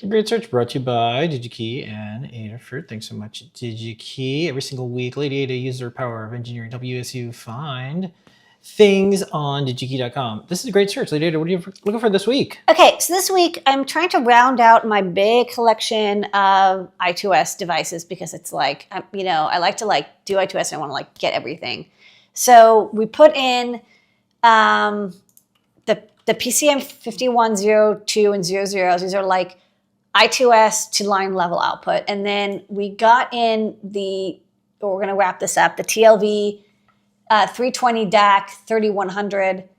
Some great search brought to you by Digi-Key and Adafruit. Thanks so much, Digi-Key. Every single week, Lady Ada uses her power of engineering WSU find things on Digi-Key.com. This is a great search. Lady Ada, what are you looking for this week? Okay, so this week I'm trying to round out my big collection of I2S devices because it's like, I like to do I2S and I want to get everything. So we put in the PCM 5102 and 00s. These are like I2S to line level output. And then we got in we're going to wrap this up, the TLV 320 DAC 3100,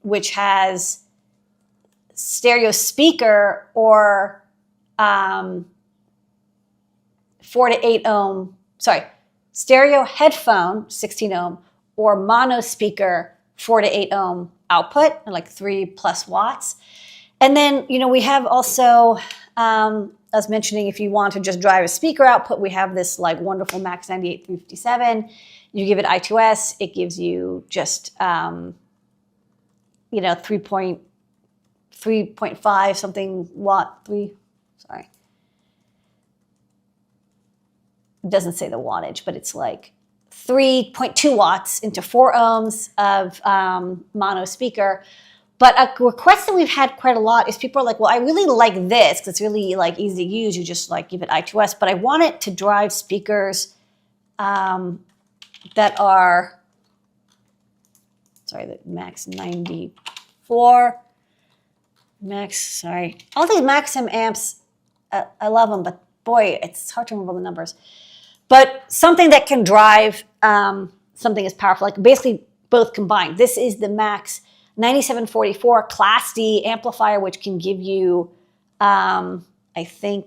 which has stereo speaker or 4 to 8 ohm, stereo headphone 16 ohm or mono speaker 4 to 8 ohm output, like 3+ watts. And then, we have also, I was mentioning, if you want to just drive a speaker output, we have this wonderful Max 98357. You give it I2S, it gives you just, 3.5 something watt, it doesn't say the wattage, but it's 3.2 watts into 4 ohms of mono speaker. But a request that we've had quite a lot is people are like, well, I really like this because it's really easy to use. You just give it I2S, but I want it to drive speakers that are, the Max 94, all these Maxim amps, I love them, but boy, it's hard to remember the numbers. But something that can drive something as powerful, basically both combined. This is the Max 9744 Class D amplifier, which can give you, I think,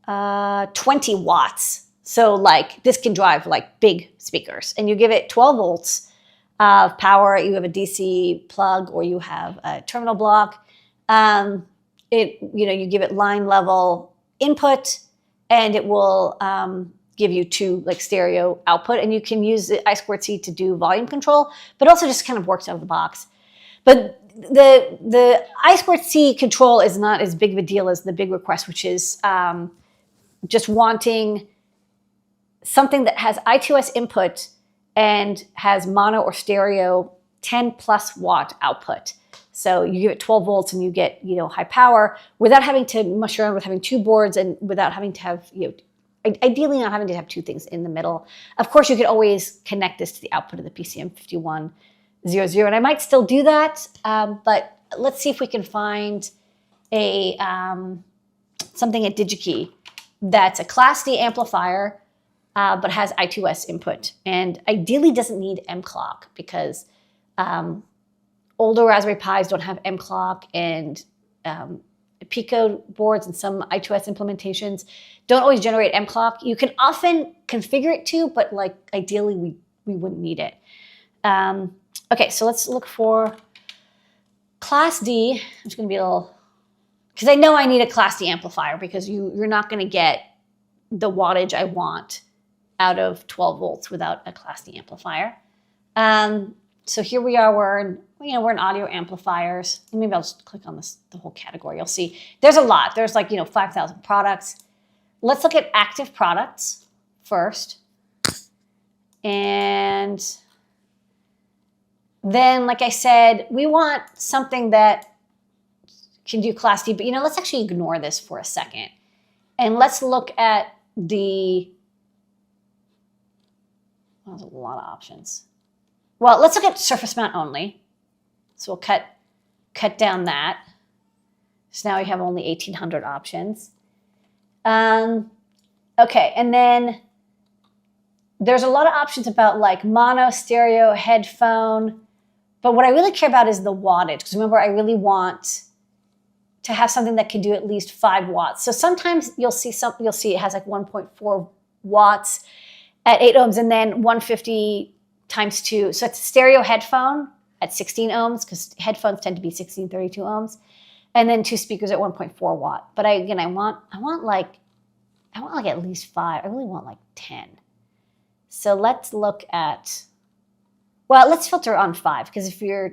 20 watts. So this can drive big speakers. And you give it 12 volts of power. You have a DC plug or you have a terminal block. You give it line level input and it will give you 2 stereo output, and you can use the I2C to do volume control, but also just kind of works out of the box. But the I2C control is not as big of a deal as the big request, which is just wanting something that has I2S input and has mono or stereo 10+ watt output. So you give it 12 volts and you get high power without having to mush around with having 2 boards and without having to have ideally not having to have 2 things in the middle. Of course, you could always connect this to the output of the PCM 5100, and I might still do that, but let's see if we can find a something at Digi-Key that's a Class D amplifier, but has I2S input, and ideally doesn't need M clock because older Raspberry Pis don't have M clock, and Pico boards and some I2S implementations don't always generate M clock. You can often configure it to, but ideally we wouldn't need it. Okay, so let's look for Class D. I'm just going to be a little, because I know I need a Class D amplifier because you're not going to get the wattage I want out of 12 volts without a Class D amplifier. So here we are. We're in audio amplifiers. Maybe I'll just click on the whole category. You'll see there's a lot. There's 5,000 products. Let's look at active products first. And then, like I said, we want something that can do Class D, but let's actually ignore this for a second. And let's look at there's a lot of options. Well, let's look at surface mount only. So we'll cut down that. So now we have only 1,800 options. Okay, and then there's a lot of options about mono, stereo, headphone. But what I really care about is the wattage. Because remember, I really want to have something that can do at least 5 watts. So sometimes you'll see it has 1.4 watts at 8 ohms, and then 150 times 2. So it's a stereo headphone at 16 ohms, because headphones tend to be 1632 ohms, and then 2 speakers at 1.4 watt. But I want at least 5. I really want 10. So let's look at, well, let's filter on 5, because if we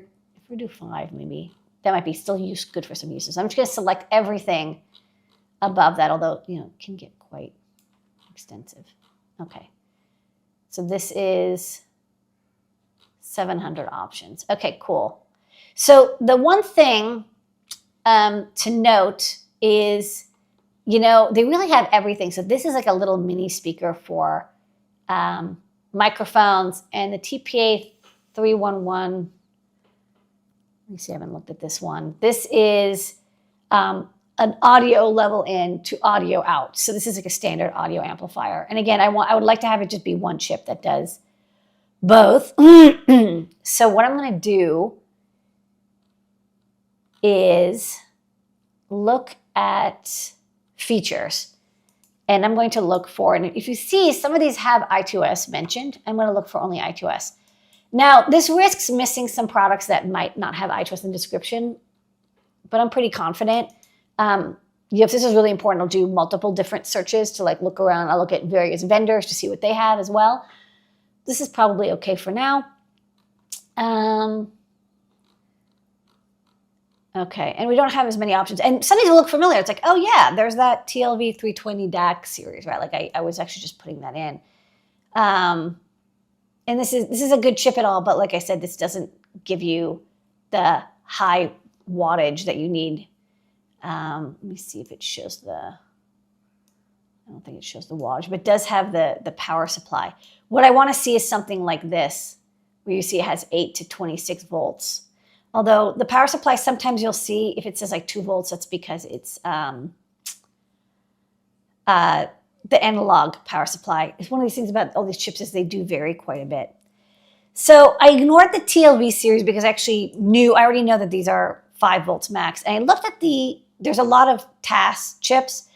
do 5, maybe that might be still good for some uses. I'm just going to select everything above that, although, you know, it can get quite extensive. Okay. So this is 700 options. Okay, cool. So the one thing to note is, you know, they really have everything. So this is like a little mini speaker for microphones, and the TPA 311. Let me see, I haven't looked at this one. This is an audio level in to audio out. So this is like a standard audio amplifier. And again, I would like to have it just be one chip that does both. So what I'm going to do is look at features. And I'm going to look for, and if you see some of these have I2S mentioned, I'm going to look for only I2S. Now, this risks missing some products that might not have I2S in the description, but I'm pretty confident. If this is really important, I'll do multiple different searches to like look around. I'll look at various vendors to see what they have as well. This is probably okay for now. Okay, and we don't have as many options. And some of these will look familiar. It's like, oh yeah, there's that TLV 320 DAC series, right? Like I was actually just putting that in. And this is a good chip at all, but like I said, this doesn't give you the high wattage that you need. Let me see if it shows I don't think it shows the wattage, but it does have the power supply. What I want to see is something like this, where you see it has 8 to 26 volts. Although the power supply, sometimes you'll see if it says like 2 volts, that's because it's the analog power supply. It's one of these things about all these chips is they do vary quite a bit. So I ignored the TLV series because I already know that these are 5 volts max. And I looked at there's a lot of TAS chips.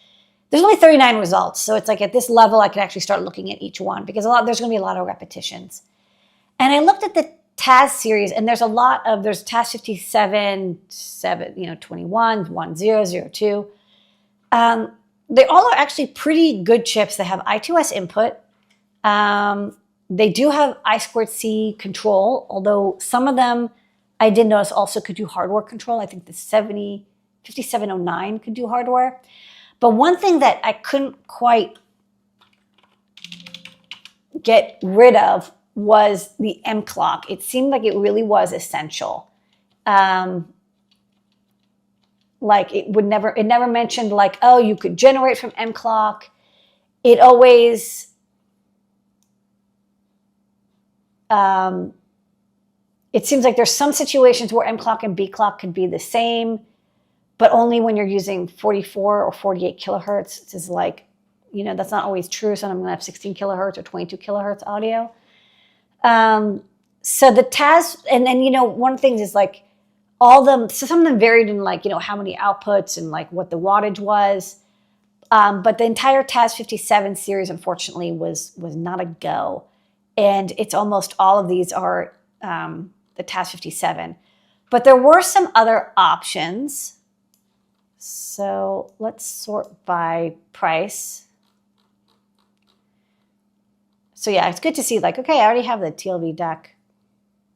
There's only 39 results. So it's like at this level, I could actually start looking at each one because there's going to be a lot of repetitions. And I looked at the TAS series, and there's TAS 57, 21, 1002. They all are actually pretty good chips. They have I2S input. They do have I2C control, although some of them I did notice also could do hardware control. I think the 5709 could do hardware. But one thing that I couldn't quite get rid of was the M clock. It seemed like it really was essential. Like it never mentioned like, oh, you could generate from M clock. It always, it seems like there's some situations where M clock and B clock could be the same, but only when you're using 44 or 48 kilohertz. It's just like, that's not always true. So I'm going to have 16 kilohertz or 22 kilohertz audio. So the TAS, and then, one of the things is like so some of them varied in like, how many outputs and like what the wattage was. But the entire TAS 57 series, unfortunately, was not a go. And it's almost all of these are the TAS 57. But there were some other options. So let's sort by price. So yeah, it's good to see like, okay, I already have the TLV DAC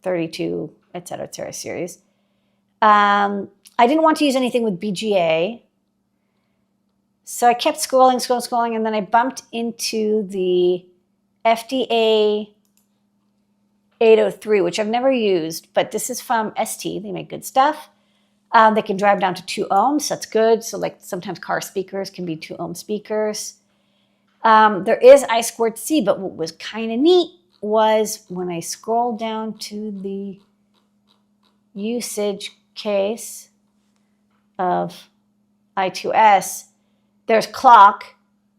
32, et cetera, series. I didn't want to use anything with BGA. So I kept scrolling, and then I bumped into the FDA 803, which I've never used, but this is from ST. They make good stuff. They can drive down to 2 ohms. That's good. So like sometimes car speakers can be 2 ohm speakers. There is I2C, but what was kind of neat was when I scrolled down to the usage case of I2S, there's clock,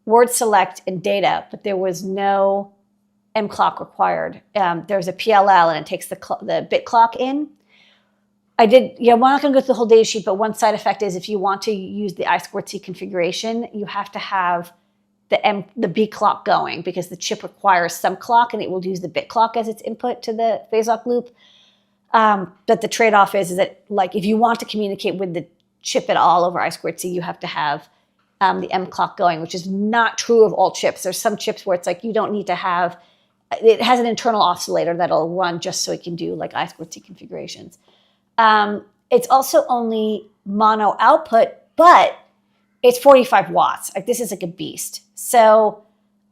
word select, and data, but there was no M clock required. There's a PLL, and it takes the bit clock in. I'm not going to go through the whole data sheet, but one side effect is if you want to use the I2C configuration, you have to have the B clock going because the chip requires some clock, and it will use the bit clock as its input to the phase lock loop. But the trade-off is that like if you want to communicate with the chip at all over I2C, you have to have the M clock going, which is not true of all chips. There's some chips where it's like you don't need to have, it has an internal oscillator that'll run just so it can do like I2C configurations. It's also only mono output, but it's 45 watts. Like this is like a beast. So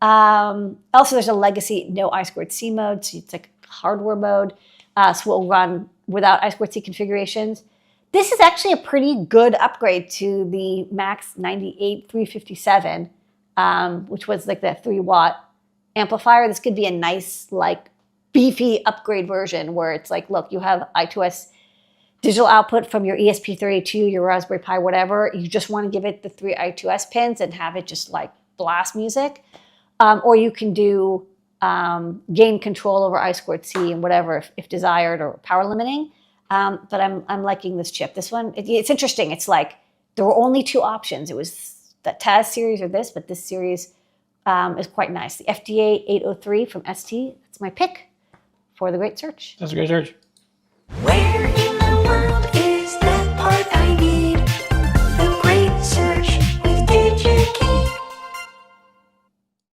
also there's a legacy no I2C mode. So it's like hardware mode. So we'll run without I2C configurations. This is actually a pretty good upgrade to the Max 98357, which was like the 3-watt amplifier. This could be a nice, like, beefy upgrade version where it's like, look, you have I2S digital output from your ESP32, your Raspberry Pi, whatever. You just want to give it the 3 I2S pins and have it just like blast music. Or you can do gain control over I2C and whatever if desired, or power limiting. But I'm liking this chip. This one, it's interesting. It's like there were only 2 options. It was the Taz series or this, but this series is quite nice. The FDA 803 from ST. That's my pick for the great search. That's a great search. Where